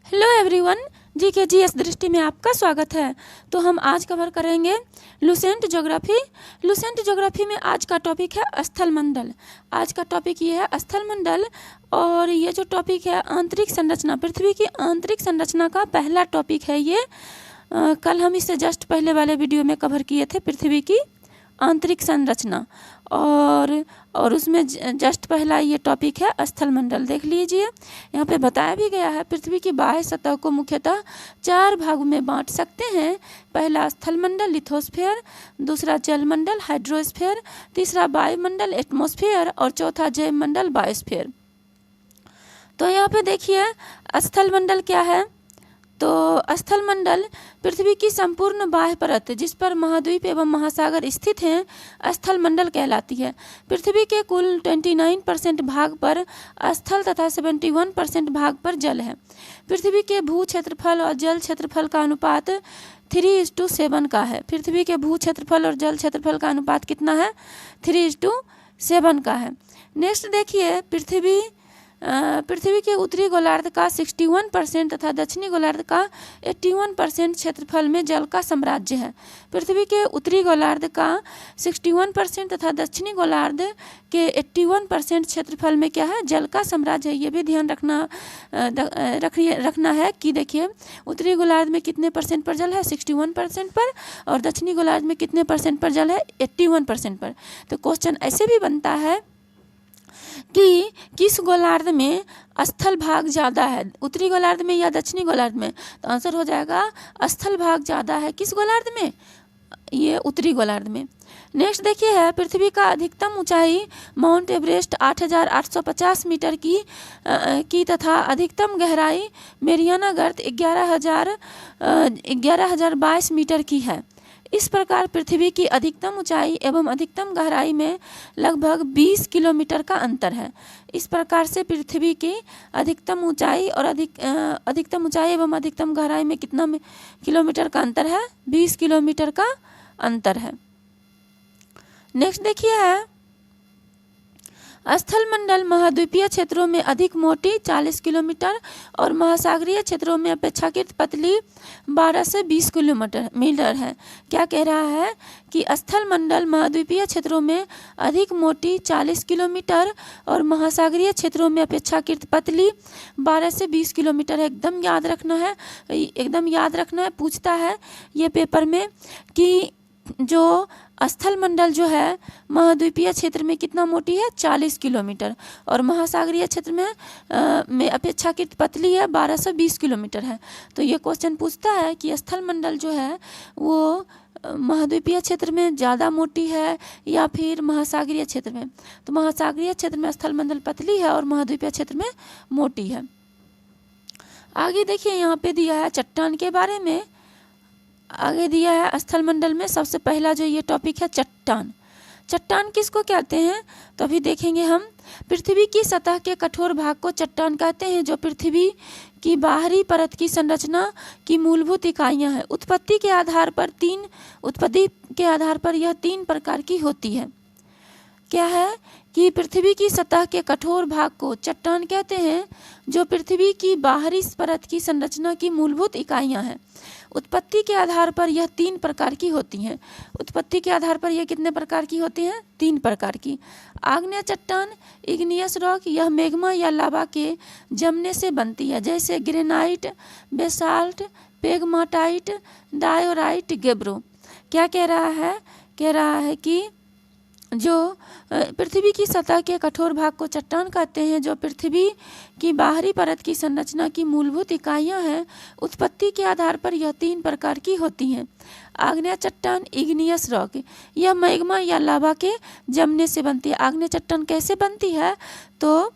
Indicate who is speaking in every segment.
Speaker 1: Hello everyone, GKGS दृष्टि में आपका स्वागत है। तो हम आज कवर करेंगे लुसेंट ज्योग्राफी। लुसेंट ज्योग्राफी में आज का टॉपिक है स्थल मंडल। आज का टॉपिक ये है स्थल मंडल, और ये जो टॉपिक है आंतरिक संरचना, पृथ्वी की आंतरिक संरचना का पहला टॉपिक है ये। कल हम इसे जस्ट पहले वाले वीडियो में कवर किए थे, पृथ्वी की आंतरिक संरचना, और उसमें जस्ट पहला ये टॉपिक है स्थल मंडल। देख लीजिए, यहाँ पे बताया भी गया है पृथ्वी की बाह्य सतह को मुख्यतः 4 भागों में बांट सकते हैं। पहला स्थल मंडल लिथोस्फीयर, दूसरा जल मंडल हाइड्रोस्फीयर, तीसरा वायुमंडल एटमॉस्फेयर और चौथा जैव मंडल बायोस्फीयर। तो यहाँ पे देखिए स्थल मंडल क्या है। तो स्थल मंडल पृथ्वी की संपूर्ण बाह्य परत जिस पर महाद्वीप एवं महासागर स्थित हैं स्थल मंडल कहलाती है। पृथ्वी के कुल 29% भाग पर स्थल तथा 71% भाग पर जल है। पृथ्वी के भू क्षेत्रफल और जल क्षेत्रफल का अनुपात 3:7 का है। पृथ्वी के भू क्षेत्रफल और जल क्षेत्रफल का अनुपात कितना है? 3:7 का है। नेक्स्ट देखिए, पृथ्वी के उत्तरी गोलार्ध का 61% तथा दक्षिणी गोलार्ध का 81% क्षेत्रफल में जल का साम्राज्य है। पृथ्वी के उत्तरी गोलार्ध का 61% तथा दक्षिणी गोलार्ध के 81% क्षेत्रफल में क्या है? जल का साम्राज्य है। ये भी ध्यान रखना है कि देखिए उत्तरी गोलार्ध में कितने परसेंट पर जल है? 61% पर, और दक्षिणी गोलार्ध में कितने परसेंट पर जल है? 81% पर। तो क्वेश्चन ऐसे भी बनता है कि किस गोलार्ध में स्थल भाग ज़्यादा है, उत्तरी गोलार्ध में या दक्षिणी गोलार्ध में? तो आंसर हो जाएगा स्थल भाग ज़्यादा है किस गोलार्ध में? ये उत्तरी गोलार्ध में। नेक्स्ट देखिए है पृथ्वी का अधिकतम ऊंचाई माउंट एवरेस्ट 8,850 मीटर की तथा अधिकतम गहराई मेरियाना गर्त 11,022 मीटर की है। इस प्रकार पृथ्वी की अधिकतम ऊंचाई एवं अधिकतम गहराई में लगभग 20 किलोमीटर का अंतर है। इस प्रकार से पृथ्वी की अधिकतम ऊंचाई और अधिकतम ऊंचाई एवं अधिकतम गहराई में कितना किलोमीटर का अंतर है? 20 किलोमीटर का अंतर है। नेक्स्ट देखिए है स्थल मंडल महाद्वीपीय क्षेत्रों में अधिक मोटी 40 किलोमीटर और महासागरीय क्षेत्रों में अपेक्षाकृत पतली 12 से 20 किलोमीटर है। क्या कह रहा है कि स्थल मंडल महाद्वीपीय क्षेत्रों में अधिक मोटी 40 किलोमीटर और महासागरीय क्षेत्रों में अपेक्षाकृत पतली 12 से 20 किलोमीटर है। एकदम याद रखना है। पूछता है ये पेपर में कि जो स्थल मंडल जो है महाद्वीपीय क्षेत्र में कितना मोटी है? 40 किलोमीटर, और महासागरीय क्षेत्र में अपेक्षाकृत पतली है 12 से 20 किलोमीटर है। तो ये क्वेश्चन पूछता है कि स्थल मंडल जो है वो महाद्वीपीय क्षेत्र में ज़्यादा मोटी है या फिर महासागरीय क्षेत्र में? तो महासागरीय क्षेत्र में स्थल मंडल पतली है और महाद्वीपीय क्षेत्र में मोटी है। आगे देखिए यहाँ पे दिया है चट्टान के बारे में। आगे दिया है स्थल मंडल में सबसे पहला जो ये टॉपिक है चट्टान। चट्टान किसको कहते हैं? तो अभी देखेंगे हम। पृथ्वी की सतह के कठोर भाग को चट्टान कहते हैं, जो पृथ्वी की बाहरी परत की संरचना की मूलभूत इकाइयां हैं। उत्पत्ति के आधार पर यह 3 प्रकार की होती है। क्या है कि पृथ्वी की सतह के कठोर भाग को चट्टान कहते हैं, जो पृथ्वी की बाहरी परत की संरचना की मूलभूत इकाइयां हैं। उत्पत्ति के आधार पर यह 3 प्रकार की होती हैं। उत्पत्ति के आधार पर यह कितने प्रकार की होती हैं? 3 प्रकार की। आग्नेय चट्टान इग्नियस रॉक, यह मैग्मा या लावा के जमने से बनती है, जैसे ग्रेनाइट, बेसाल्ट, पेगमाटाइट, डायोराइट, गेब्रो। क्या कह रहा है? कह रहा है कि जो पृथ्वी की सतह के कठोर भाग को चट्टान कहते हैं, जो पृथ्वी की बाहरी परत की संरचना की मूलभूत इकाइयां हैं। उत्पत्ति के आधार पर यह 3 प्रकार की होती हैं। आग्नेय चट्टान इग्नियस रॉक, यह मैग्मा या लावा के जमने से बनती है। आग्नेय चट्टान कैसे बनती है? तो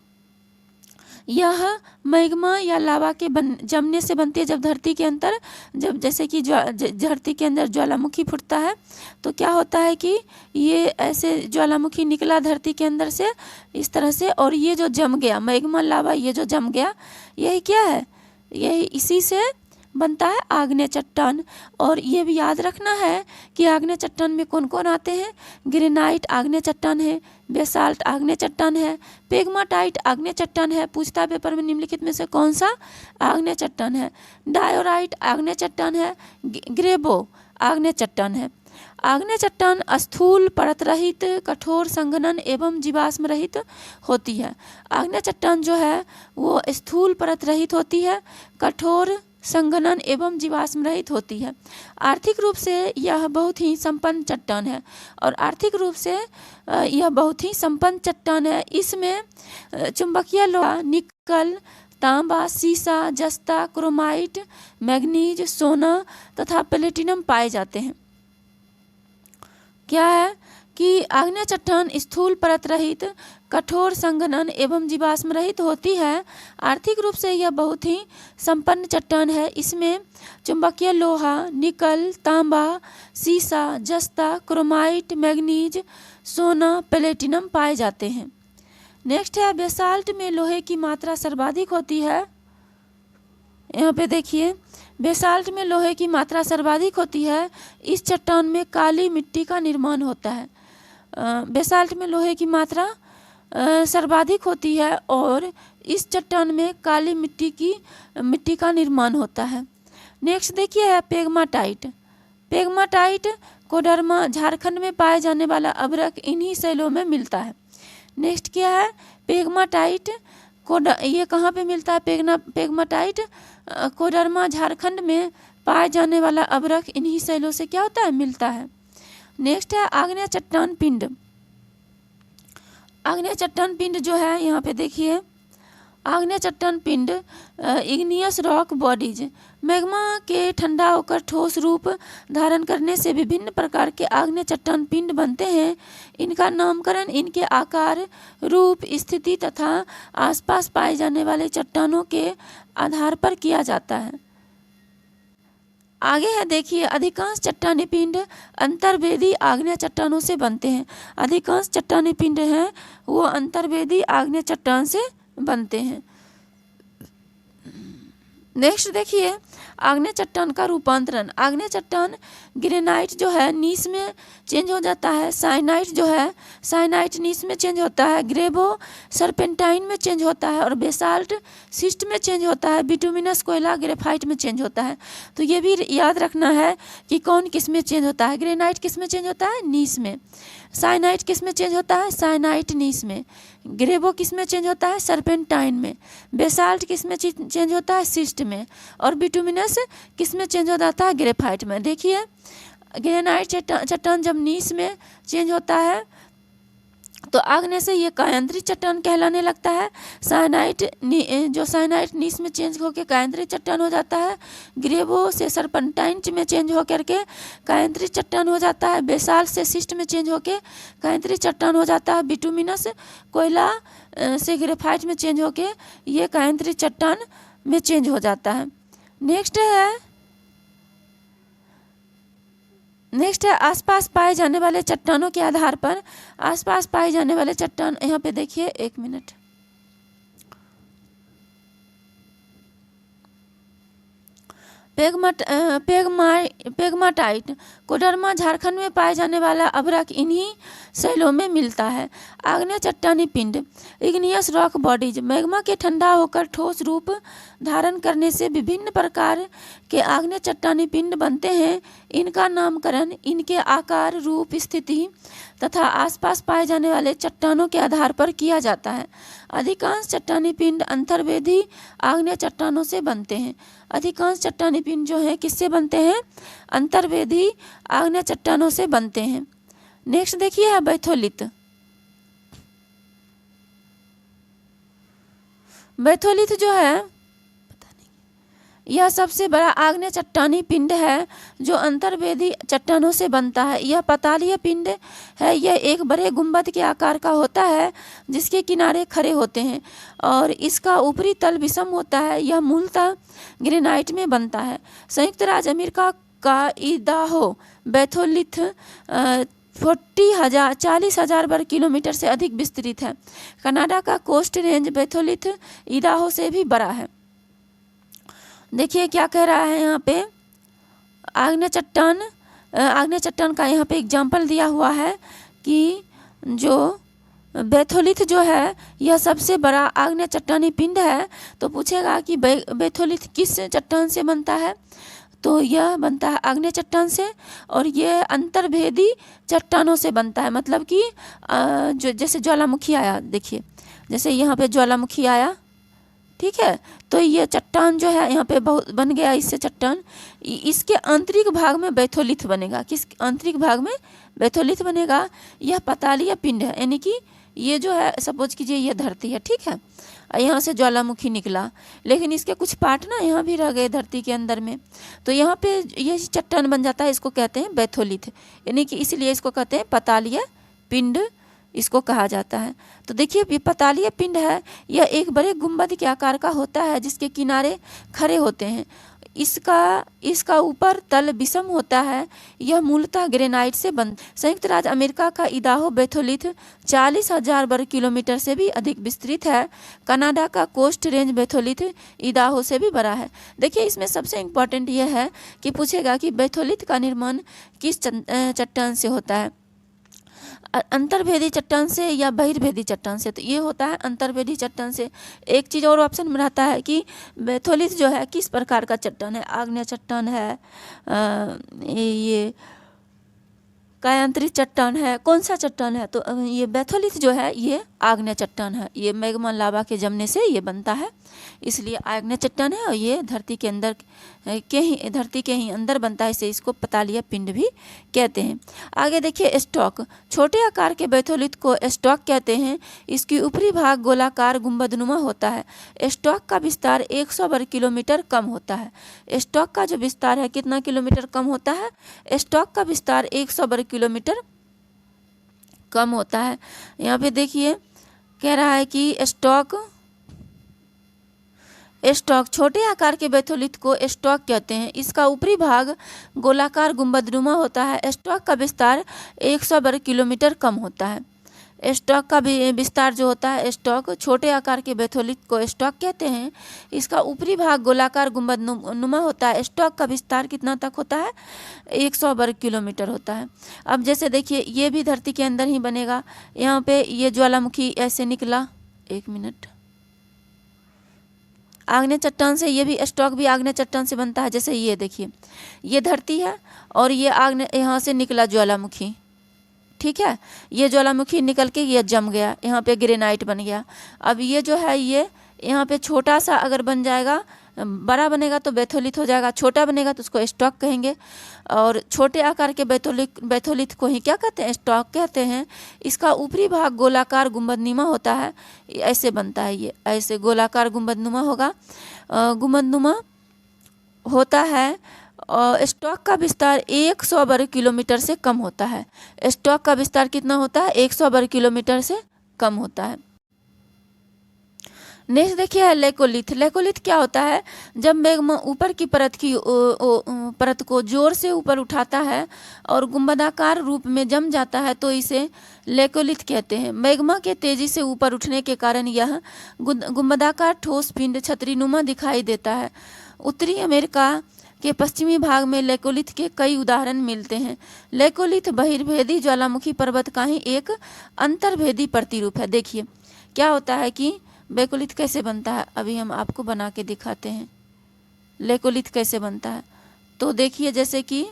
Speaker 1: यह मैग्मा या लावा के जमने से बनती है। जब धरती के अंदर जैसे कि धरती के अंदर ज्वालामुखी फूटता है, तो क्या होता है कि ये ऐसे ज्वालामुखी निकला धरती के अंदर से इस तरह से, और ये जो जम गया मैग्मा लावा, ये जो जम गया, यही क्या है? यही इसी से बनता है आग्नेय चट्टान। और ये भी याद रखना है कि आग्नेय चट्टान में कौन कौन आते हैं। ग्रेनाइट आग्नेय चट्टान है, बेसाल्ट आग्नेय चट्टान है, पेग्माटाइट आग्नेय चट्टान है। पूछता है पेपर में निम्नलिखित में से कौन सा आग्नेय चट्टान है। डायोराइट आग्नेय चट्टान है, ग्रेबो आग्नेय चट्टान है। आग्नेय चट्टान स्थूल परत रहित, कठोर संघनन एवं जीवाश्म रहित होती है। आग्नेय चट्टान जो है वो स्थूल परत रहित होती है, कठोर संघनन एवं जीवाश्म रहित होती है। आर्थिक रूप से यह बहुत ही संपन्न चट्टान है और आर्थिक रूप से यह बहुत ही संपन्न चट्टान है। इसमें चुंबकीय लोहा, निकल, तांबा, सीसा, जस्ता, क्रोमाइट, मैग्नीज, सोना तथा प्लेटिनम पाए जाते हैं। क्या है कि आग्नेय चट्टान स्थूल परत रहित, कठोर संघनन एवं जीवाश्म रहित होती है। आर्थिक रूप से यह बहुत ही संपन्न चट्टान है। इसमें चुंबकीय लोहा, निकल, तांबा, सीसा, जस्ता, क्रोमाइट, मैग्नीज, सोना, प्लेटिनम पाए जाते हैं। नेक्स्ट है बेसाल्ट में लोहे की मात्रा सर्वाधिक होती है। यहाँ पे देखिए बेसाल्ट में लोहे की मात्रा सर्वाधिक होती है। इस चट्टान में काली मिट्टी का निर्माण होता है। बेसाल्ट में लोहे की मात्रा सर्वाधिक होती है और इस चट्टान में काली मिट्टी का निर्माण होता है। नेक्स्ट देखिए है पेग्माटाइट। पेग्माटाइट कोडरमा झारखंड में पाए जाने वाला अभ्रक इन्हीं शैलों में मिलता है। नेक्स्ट क्या है पेग्माटाइट, ये कहाँ पे मिलता है पेग्माटाइट? कोडरमा झारखंड में पाए जाने वाला अभ्रक इन्हीं शैलों से क्या होता है मिलता है। नेक्स्ट है आग्नेय चट्टान पिंड। आग्नेय चट्टान पिंड जो है यहाँ पे देखिए आग्नेय चट्टान पिंड इग्नियस रॉक बॉडीज मैग्मा के ठंडा होकर ठोस रूप धारण करने से विभिन्न प्रकार के आग्नेय चट्टान पिंड बनते हैं। इनका नामकरण इनके आकार, रूप, स्थिति तथा आसपास पाए जाने वाले चट्टानों के आधार पर किया जाता है। आगे है देखिए अधिकांश चट्टानी पिंड अंतर्वेदी आग्नेय चट्टानों से बनते हैं। अधिकांश चट्टानी पिंड हैं वो अंतर्वेदी आग्नेय चट्टान से बनते हैं। नेक्स्ट देखिए आग्नेय चट्टान का रूपांतरण। आग्नेय चट्टान ग्रेनाइट जो है नीस में चेंज हो जाता है, साइनाइट जो है साइनाइट नीस में चेंज होता है, ग्रेबो सरपेंटाइन में चेंज होता है और बेसाल्ट सिस्ट में चेंज होता है, बिटुमिनस कोयला ग्रेफाइट में चेंज होता है। तो ये भी याद रखना है कि कौन किस में चेंज होता है। ग्रेनाइट किस में चेंज होता है? नीस में। साइनाइट किस में चेंज होता है? साइनाइट नीस में। ग्रेबो किस में चेंज होता है? सरपेंटाइन में। बेसाल्ट किस में चेंज होता है? सिस्ट में। और बिटुमिनस किस में चेंज हो जाता है? ग्रेफाइट में। देखिए ग्रेनाइट चट्टान जब नीस में चेंज होता है तो आग्नेय से ये कायांतरित चट्टान कहलाने लगता है। साइनाइट नीस में चेंज होकर कायांतरित चट्टान हो जाता है। ग्रेबो से सरपेंटाइन में चेंज होकर के कायांतरित चट्टान हो जाता है। बेसाल्ट से सिस्ट में चेंज होकर कायांतरित चट्टान हो जाता है। बिटुमिनस कोयला से ग्रेफाइट में चेंज होकर ये कायांतरित चट्टान में चेंज हो जाता है। नेक्स्ट है आसपास पाए जाने वाले चट्टानों के आधार पर। आसपास पाए जाने वाले चट्टान यहाँ पे देखिए एक मिनट। पेग्माटाइट कोडरमा झारखंड में पाए जाने वाला अभ्रक इन्हीं शैलों में मिलता है। आग्नेय चट्टानी पिंड इग्नियस रॉक बॉडीज मैग्मा के ठंडा होकर ठोस रूप धारण करने से विभिन्न प्रकार के आग्नेय चट्टानी पिंड बनते हैं। इनका नामकरण इनके आकार, रूप, स्थिति तथा आसपास पाए जाने वाले चट्टानों के आधार पर किया जाता है। अधिकांश चट्टानी पिंड अंतर्वेदी आग्नेय चट्टानों से बनते हैं। अधिकांश चट्टानी पिंड जो है किससे बनते हैं? अंतर्वेदी आग्नेय चट्टानों से बनते हैं। नेक्स्ट देखिए है बैथोलिथ। बैथोलिथ जो है यह सबसे बड़ा आग्नेय चट्टानी पिंड है जो अंतर्वेदी चट्टानों से बनता है। यह पतालीय पिंड है। यह एक बड़े गुंबद के आकार का होता है जिसके किनारे खड़े होते हैं और इसका ऊपरी तल विषम होता है। यह मूलतः ग्रेनाइट में बनता है। संयुक्त राज्य अमेरिका का इदाहो बैथोलिथ 40,000 वर्ग किलोमीटर से अधिक विस्तृत है। कनाडा का कोस्ट रेंज बैथोलिथ इदाहो से भी बड़ा है। देखिए क्या कह रहा है यहाँ पे, आग्नेय चट्टान का यहाँ पे एग्जाम्पल दिया हुआ है कि जो बैथोलिथ जो है यह सबसे बड़ा आग्नेय चट्टानी पिंड है। तो पूछेगा कि बैथोलिथ किस चट्टान से बनता है, तो यह बनता है आग्नेय चट्टान से, और यह अंतर्भेदी चट्टानों से बनता है। मतलब कि जो जैसे ज्वालामुखी आया, देखिए जैसे यहाँ पे ज्वालामुखी आया, ठीक है, तो ये चट्टान जो है यहाँ पे बहुत बन गया इससे चट्टान, इसके आंतरिक भाग में बैथोलिथ बनेगा। किस आंतरिक भाग में बैथोलिथ बनेगा? यह पतालीय पिंड है, यानी कि ये जो है सपोज कीजिए ये धरती है, ठीक है, यहाँ से ज्वालामुखी निकला, लेकिन इसके कुछ पार्ट ना यहाँ भी रह गए धरती के अंदर में, तो यहाँ पे ये चट्टान बन जाता है। इसको कहते हैं बैथोलिथ, यानी कि इसलिए इसको कहते हैं पतालीय पिंड, इसको कहा जाता है। तो देखिए ये पतालीय पिंड है, यह एक बड़े गुंबद के आकार का होता है जिसके किनारे खड़े होते हैं। इसका ऊपर तल विषम होता है। यह मूलतः ग्रेनाइट से बन। संयुक्त राज्य अमेरिका का इदाहो बैथोलिथ 40,000 वर्ग किलोमीटर से भी अधिक विस्तृत है। कनाडा का कोस्ट रेंज बैथोलिथ इदाहो से भी बड़ा है। देखिए इसमें सबसे इम्पोर्टेंट यह है कि पूछेगा कि बैथोलिथ का निर्माण किस चट्टान से होता है, अंतर्भेदी चट्टान से या बहिर्भेदी चट्टान से। तो ये होता है अंतर्भेदी चट्टान से। एक चीज़ और ऑप्शन में रहता है कि बैथोलिथ जो है किस प्रकार का चट्टान है, आग्नेय चट्टान है, ये कायांतरित चट्टान है, कौन सा चट्टान है? तो ये बैथोलिथ जो है ये आग्नेय चट्टान है, ये मैग्मा लावा के जमने से ये बनता है, इसलिए आग्नेय चट्टान है, और ये धरती के ही अंदर बनता है, इसे इसको पतालीय पिंड भी कहते हैं। आगे देखिए स्टॉक, छोटे आकार के बैथोलिथ को स्टॉक कहते हैं। इसकी ऊपरी भाग गोलाकार गुंबदनुमा होता है। स्टॉक का विस्तार 100 वर्ग किलोमीटर कम होता है। स्टॉक का जो विस्तार है कितना किलोमीटर कम होता है? स्टॉक का विस्तार 100 वर्ग किलोमीटर कम होता है। यहाँ पे देखिए कह रहा है कि स्टॉक छोटे आकार के बैथोलिथ को स्टॉक कहते हैं। इसका ऊपरी भाग गोलाकार गुंबदनुमा होता है। स्टॉक का विस्तार 100 वर्ग किलोमीटर कम होता है। स्टॉक का विस्तार जो होता है, स्टॉक छोटे आकार के बैथोलिथ को स्टॉक कहते हैं। इसका ऊपरी भाग गोलाकार गुंबदनुमा होता है। स्टॉक का विस्तार कितना तक होता है? 100 वर्ग किलोमीटर होता है। अब जैसे देखिए ये भी धरती के अंदर ही बनेगा। यहाँ पे ये ज्वालामुखी ऐसे निकला, एक मिनट, आग्नेय चट्टान से, ये भी स्टॉक भी आग्नेय चट्टान से बनता है। जैसे ये देखिए ये धरती है और ये आग्नेय, यहाँ से निकला ज्वालामुखी, ठीक है, ये ज्वालामुखी निकल के ये जम गया, यहाँ पे ग्रेनाइट बन गया। अब ये जो है ये यहाँ पे छोटा सा अगर बन जाएगा, बड़ा बनेगा तो बैथोलिथ हो जाएगा, छोटा बनेगा तो उसको स्टॉक कहेंगे। और छोटे आकार के बैथोलिथ को ही क्या कहते हैं? स्टॉक कहते हैं। इसका ऊपरी भाग गोलाकार गुंबदनुमा होता है, ऐसे बनता है, ये ऐसे गोलाकार गुंबदनुमा होगा, गुंबदनुमा होता है। और स्टॉक का विस्तार 100 वर्ग किलोमीटर से कम होता है। स्टॉक का विस्तार कितना होता है? 100 वर्ग किलोमीटर से कम होता है। नेक्स्ट देखिए है लेकोलिथ। लेकोलिथ क्या होता है? जब मैग्मा ऊपर की परत को जोर से ऊपर उठाता है और गुंबदाकार रूप में जम जाता है तो इसे लेकोलिथ कहते हैं। मैग्मा के तेजी से ऊपर उठने के कारण यह गुंबदाकार ठोस पिंड छतरीनुमा दिखाई देता है। उत्तरी अमेरिका के पश्चिमी भाग में लेकोलिथ के कई उदाहरण मिलते हैं। लेकोलिथ बहिर्भेदी ज्वालामुखी पर्वत का ही एक अंतर्भेदी प्रतिरूप है। देखिए क्या होता है कि लेकोलिथ कैसे बनता है, अभी हम आपको बना के दिखाते हैं लेकोलिथ कैसे बनता है। तो देखिए जैसे कि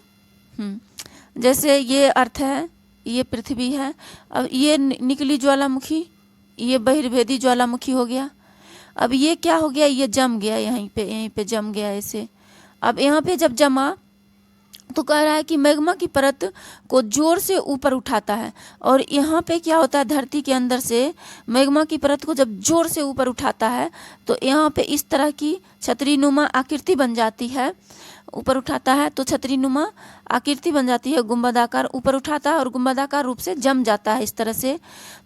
Speaker 1: जैसे ये अर्थ है, ये पृथ्वी है, अब ये निकली ज्वालामुखी, ये बहिर्भेदी ज्वालामुखी हो गया। अब ये क्या हो गया? ये जम गया, यहीं पे जम गया ऐसे। अब यहाँ पे जब जमा तो कह रहा है कि मैग्मा की परत को जोर से ऊपर उठाता है, और यहाँ पे क्या होता है? धरती के अंदर से मैग्मा की परत को जब जोर से ऊपर उठाता है तो यहाँ पे इस तरह की छतरीनुमा आकृति बन जाती है। ऊपर उठाता है तो छतरीनुमा आकृति बन जाती है, गुंबदाकार ऊपर उठाता है और गुंबदाकार रूप से जम जाता है इस तरह से,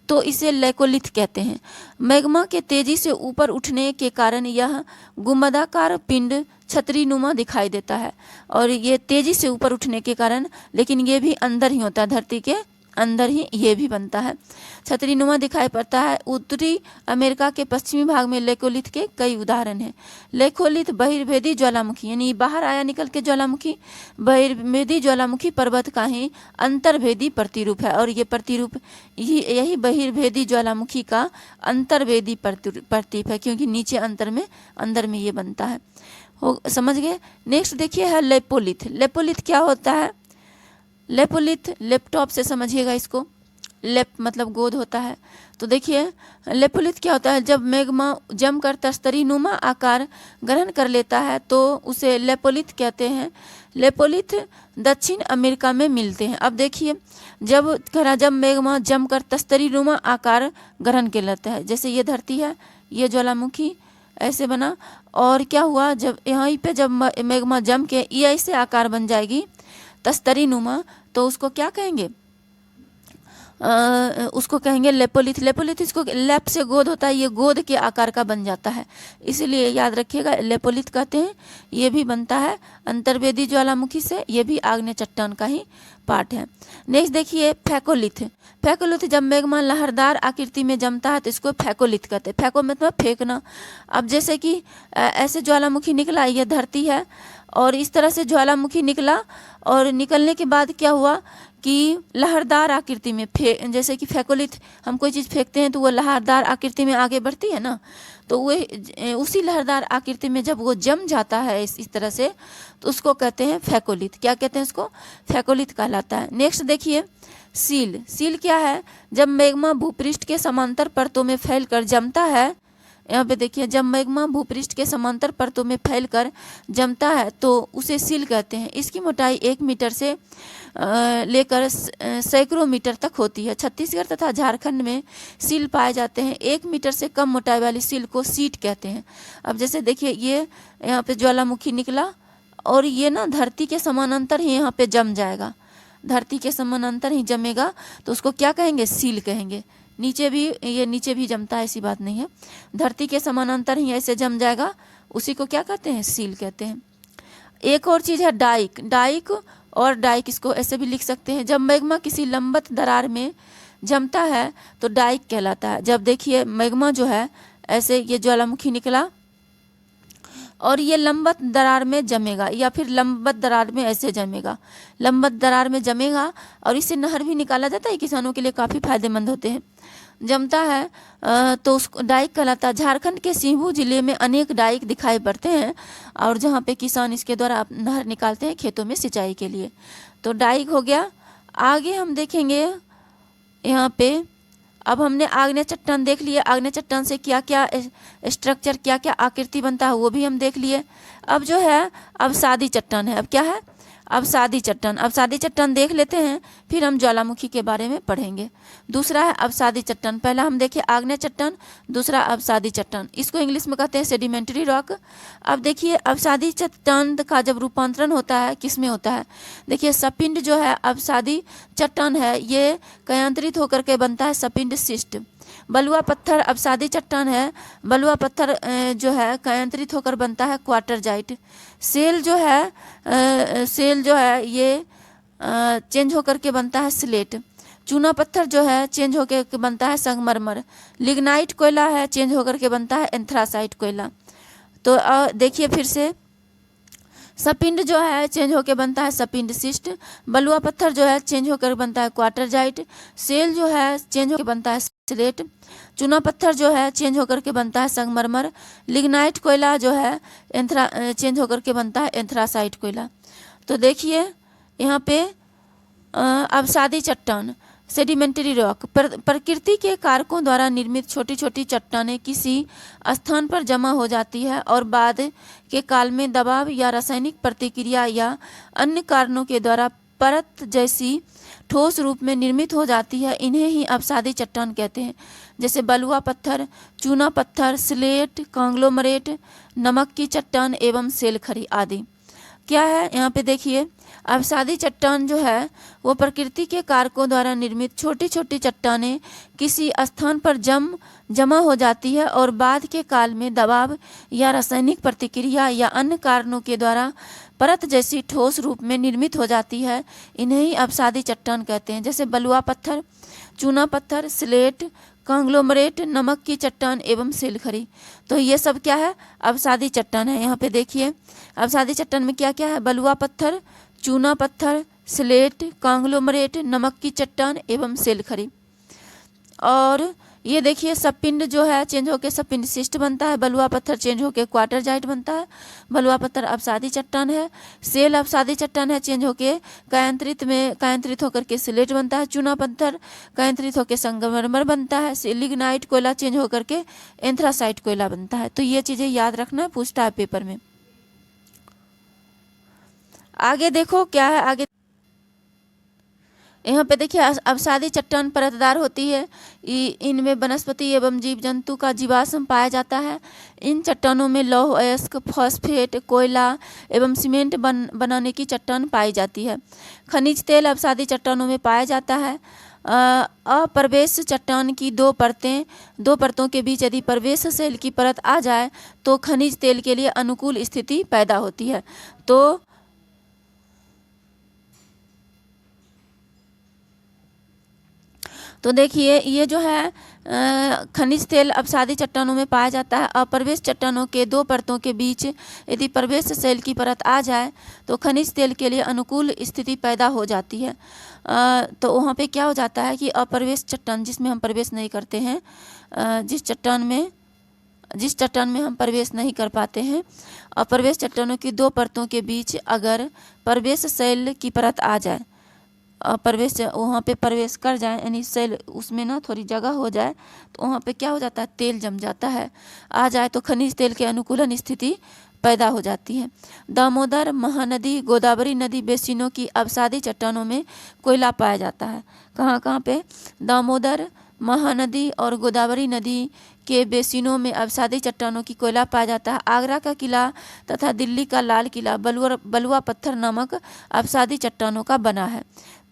Speaker 1: तो इसे लेकोलिथ कहते हैं। मैग्मा के तेजी से ऊपर उठने के कारण यह गुंबदाकार पिंड छतरीनुमा दिखाई देता है, और ये तेजी से ऊपर उठने के कारण, लेकिन ये भी अंदर ही होता है, धरती के अंदर ही ये भी बनता है। छतरीनुमा दिखाई पड़ता है। उत्तरी अमेरिका के पश्चिमी भाग में लेकोलिथ के कई उदाहरण हैं। लेकोलिथ बहिर्भेदी ज्वालामुखी, यानी बाहर आया निकल के ज्वालामुखी, बहिर्भेदी ज्वालामुखी पर्वत का ही अंतर्भेदी प्रतिरूप है। और ये प्रतिरूप यही बहिर्भेदी ज्वालामुखी का अंतर्भेदी प्रतीप है, क्योंकि नीचे अंदर में ये बनता है। हो समझ गए। नेक्स्ट देखिए है लेपोलिथ। लेपोलिथ क्या होता है? लेपोलिथ लैपटॉप से समझिएगा इसको। लेप मतलब गोद होता है। तो देखिए लेपोलिथ क्या होता है? जब मैग्मा जमकर तस्तरी नुमा आकार ग्रहण कर लेता है तो उसे लेपोलिथ कहते हैं। लेपोलिथ दक्षिण अमेरिका में मिलते हैं। अब देखिए जब मैग्मा जमकर तस्तरी नुमा आकार ग्रहण कर लेता है, जैसे ये धरती है, ये ज्वालामुखी ऐसे बना, और क्या हुआ जब यहाँ पे जब मैग्मा जम के ये ऐसे आकार बन जाएगी तस्तरी नुमा, तो उसको क्या कहेंगे? उसको कहेंगे लेपोलिथ। लेपोलिथ इसको लैप से गोद होता है, ये गोद के आकार का बन जाता है, इसलिए याद रखिएगा लेपोलिथ कहते हैं। ये भी बनता है अंतर्वेदी ज्वालामुखी से, ये भी आग्नेय चट्टान का ही पार्ट है। नेक्स्ट देखिए फैकोलिथ। फैकोलिथ जब मैग्मा लहरदार आकृति में जमता है तो इसको फैकोलिथ कहते हैं। फैको मतलब फेंकना। अब जैसे कि ऐसे ज्वालामुखी निकला, ये धरती है और इस तरह से ज्वालामुखी निकला, और निकलने के बाद क्या हुआ कि लहरदार आकृति में जैसे कि फैकोलिथ हम कोई चीज़ फेंकते हैं तो वो लहरदार आकृति में आगे बढ़ती है ना, तो वो उसी लहरदार आकृति में जब वो जम जाता है इस तरह से, तो उसको कहते हैं फैकोलिथ। क्या कहते हैं उसको? फैकोलिथ कहलाता है। नेक्स्ट देखिए सील। सील क्या है? जब मैग्मा भूपृष्ठ के समांतर परतों में फैलकर जमता है, यहाँ पे देखिए जब मैग्मा भूपृष्ठ के समांतर परतों में फैलकर जमता है तो उसे सील कहते हैं। इसकी मोटाई 1 मीटर से लेकर सैकड़ों मीटर तक होती है। छत्तीसगढ़ तथा झारखंड में सील पाए जाते हैं। 1 मीटर से कम मोटाई वाली सील को सीट कहते हैं। अब जैसे देखिए ये यहाँ पे ज्वालामुखी निकला और ये ना धरती के समानांतर ही यहाँ पे जम जाएगा, धरती के समानांतर ही जमेगा, तो उसको क्या कहेंगे? सील कहेंगे। नीचे भी जमता है, ऐसी बात नहीं है, धरती के समानांतर ही ऐसे जम जाएगा, उसी को क्या कहते हैं? सील कहते हैं। एक और चीज़ है डाइक। डाइक और डाइक इसको ऐसे भी लिख सकते हैं। जब मैग्मा किसी लंबवत दरार में जमता है तो डाइक कहलाता है। जब देखिए मैग्मा जो है ऐसे ये ज्वालामुखी निकला और ये लंबवत दरार में जमेगा, या फिर लंबवत दरार में ऐसे जमेगा, लंबवत दरार में जमेगा, और इससे नहर भी निकाला जाता है, किसानों के लिए काफ़ी फायदेमंद होते हैं। जमता है तो उसको डाइक कहलाता है। झारखंड के सिंहभू जिले में अनेक डाइक दिखाई पड़ते हैं, और जहाँ पे किसान इसके द्वारा नहर निकालते हैं खेतों में सिंचाई के लिए। तो डाइक हो गया। आगे हम देखेंगे यहाँ पे, अब हमने आग्नेय चट्टान देख लिए, आग्नेय चट्टान से क्या क्या स्ट्रक्चर, क्या क्या आकृति बनता है वो भी हम देख लिए। अब जो है अवसादी चट्टान है। अब क्या है? अवसादी चट्टान। अवसादी चट्टान देख लेते हैं, फिर हम ज्वालामुखी के बारे में पढ़ेंगे। दूसरा है अवसादी चट्टान। पहला हम देखें आग्नेय चट्टान, दूसरा अवसादी चट्टान। इसको इंग्लिश में कहते हैं सेडिमेंट्री रॉक। अब देखिए अवसादी चट्टान का जब रूपांतरण होता है किस में होता है? देखिए सपिंड जो है अवसादी चट्टान है, ये कयांतरित होकर के बनता है सपिंड शिस्ट। बलुआ पत्थर अवसादी चट्टान है, बलुआ पत्थर जो है कयांतरित होकर बनता है क्वार्टरजाइट। सेल जो है ये चेंज होकर के बनता है स्लेट। चूना पत्थर जो है चेंज होकर के बनता है संगमरमर। लिग्नाइट कोयला है, चेंज होकर के बनता है एंथ्रासाइट कोयला। तो देखिए फिर से, सपिंड जो है चेंज होकर बनता है सपिंड शिस्ट। बलुआ पत्थर जो है चेंज होकर बनता है क्वार्टरजाइट। सेल जो है चेंज होकर बनता है स्लेट। चूना पत्थर जो है चेंज होकर के बनता है संगमरमर। लिग्नाइट कोयला जो है चेंज होकर के बनता है एंथ्रासाइट कोयला। तो देखिए यहाँ पे अवसादी चट्टान सेडिमेंट्री रॉक, प्रकृति के कारकों द्वारा निर्मित छोटी छोटी चट्टानें किसी स्थान पर जमा हो जाती है और बाद के काल में दबाव या रासायनिक प्रतिक्रिया या अन्य कारणों के द्वारा परत जैसी ठोस रूप में निर्मित हो जाती है। इन्हें ही अवसादी चट्टान कहते हैं। जैसे बलुआ पत्थर, चूना पत्थर, स्लेट, कांग्लोमरेट, नमक की चट्टान एवं सेल खड़ी आदि। क्या है यहाँ पे देखिए, अवसादी चट्टान जो है वो प्रकृति के कारकों द्वारा निर्मित छोटी छोटी चट्टानें किसी स्थान पर जमा हो जाती है और बाद के काल में दबाव या रासायनिक प्रतिक्रिया या अन्य कारणों के द्वारा परत जैसी ठोस रूप में निर्मित हो जाती है। इन्हें ही अवसादी चट्टान कहते हैं। जैसे बलुआ पत्थर, चूना पत्थर, स्लेट, कांग्लोमरेट, नमक की चट्टान एवं सिलखरी। तो ये सब क्या है, अवसादी चट्टान है। यहाँ पे देखिए अवसादी चट्टान में क्या क्या है, बलुआ पत्थर, चूना पत्थर, स्लेट, कांग्लोमरेट, नमक की चट्टान एवं सिलखरी। और ये देखिए सपिंड जो है चेंज होकर सपिंड सिस्ट बनता है, बलुआ पत्थर चेंज होकर क्वार्टरजाइट बनता है, बलुआ पत्थर अवसादी चट्टान है, सेल अवसादी चट्टान है, चेंज होकर कायांतरित होकर के स्लेट बनता है, चूना पत्थर कायांतरित होकर संगमरमर बनता है, लिग्नाइट कोयला चेंज होकर के एंथ्रासाइट कोयला बनता है। तो ये चीज़ें याद रखना, पूछता है पेपर में। आगे देखो क्या है, आगे यहाँ पे देखिए अवसादी चट्टान परतदार होती है। इनमें वनस्पति एवं जीव जंतु का जीवाश्म पाया जाता है। इन चट्टानों में लौह अयस्क, फॉस्फेट, कोयला एवं सीमेंट बनाने की चट्टान पाई जाती है। खनिज तेल अवसादी चट्टानों में पाया जाता है। अप्रवेश चट्टान की दो परतों के बीच यदि प्रवेश सेल की परत आ जाए तो खनिज तेल के लिए अनुकूल स्थिति पैदा होती है। तो देखिए ये जो है खनिज तेल अवसादी चट्टानों में पाया जाता है। अप्रवेश चट्टानों के दो परतों के बीच यदि प्रवेश सेल की परत आ जाए तो खनिज तेल के लिए अनुकूल स्थिति पैदा हो जाती है। तो वहाँ पे क्या हो जाता है कि अप्रवेश चट्टान जिसमें हम प्रवेश नहीं करते हैं, जिस चट्टान में हम प्रवेश नहीं कर पाते हैं, अप्रवेश चट्टानों की दो परतों के बीच अगर प्रवेश सेल की परत आ जाए, प्रवेश वहाँ पे प्रवेश कर जाए यानी सेल उसमें ना थोड़ी जगह हो जाए तो वहाँ पे क्या हो जाता है, तेल जम जाता है, आ जाए तो खनिज तेल के अनुकूलन स्थिति पैदा हो जाती है। दामोदर, महानदी, गोदावरी नदी बेसिनों की अवसादी चट्टानों में कोयला पाया जाता है। कहाँ कहाँ पे, दामोदर, महानदी और गोदावरी नदी के बेसिनों में अवसादी चट्टानों की कोयला पाया जाता है। आगरा का किला तथा दिल्ली का लाल किला बलुआ पत्थर नामक अवसादी चट्टानों का बना है।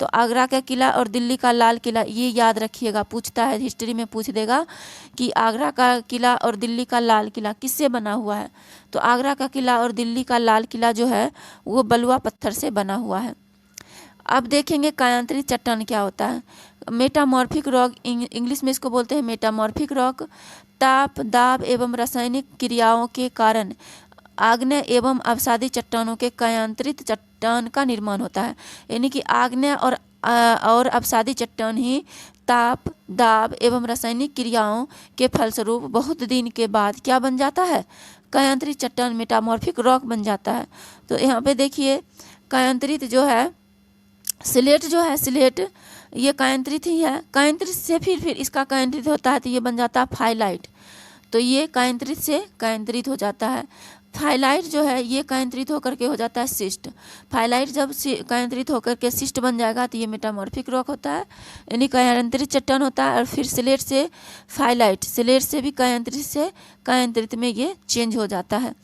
Speaker 1: तो आगरा का किला और दिल्ली का लाल किला ये याद रखिएगा, पूछता है, हिस्ट्री में पूछ देगा कि आगरा का किला और दिल्ली का लाल किला किससे बना हुआ है। तो आगरा का किला और दिल्ली का लाल किला जो है वो बलुआ पत्थर से बना हुआ है। अब देखेंगे कायांतरित चट्टान क्या होता है। मेटामॉर्फिक रॉक, इंग्लिश में इसको बोलते हैं मेटामॉर्फिक रॉक। ताप, दाब एवं रासायनिक क्रियाओं के कारण आग्नेय एवं अवसादी चट्टानों के कायांतरित चट्टान का निर्माण होता है। यानी कि आग्नेय और अवसादी चट्टान ही ताप, दाब एवं रासायनिक क्रियाओं के फलस्वरूप बहुत दिन के बाद क्या बन जाता है, कायांतरित चट्टान, मेटामॉर्फिक रॉक बन जाता है। तो यहाँ पे देखिए कायांतरित जो है स्लेट जो है, स्लेट ये कायांतरित ही है। कायांतरित से फिर इसका कायांतरित होता है तो ये बन जाता है फाइलाइट। तो ये कायांतरित से कायांतरित हो जाता है। फाइलाइट जो है ये कायांतरित होकर के हो जाता है सिस्ट। फाइलाइट जब कायांतरित होकर के सिस्ट बन जाएगा तो ये मेटामॉर्फिक रॉक होता है, यानी कायांतरित चट्टान होता है। और फिर स्लेट से फाइलाइट, स्लेट से भी कायांतरित में ये चेंज हो जाता है।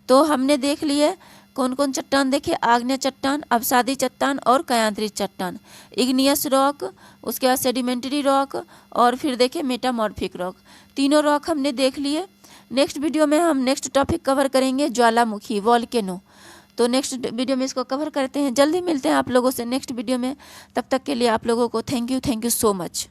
Speaker 1: तो हमने देख लिए कौन कौन चट्टान देखे, आग्नेय चट्टान, अवसादी चट्टान और कायांतरित चट्टान, इग्नियस रॉक, उसके बाद सेडिमेंट्री रॉक और फिर देखे मेटामॉर्फिक रॉक। तीनों रॉक हमने देख लिए। नेक्स्ट वीडियो में हम नेक्स्ट टॉपिक कवर करेंगे ज्वालामुखी, वॉल्केनो। तो नेक्स्ट वीडियो में इसको कवर करते हैं। जल्दी मिलते हैं आप लोगों से नेक्स्ट वीडियो में। तब तक के लिए आप लोगों को थैंक यू सो मच।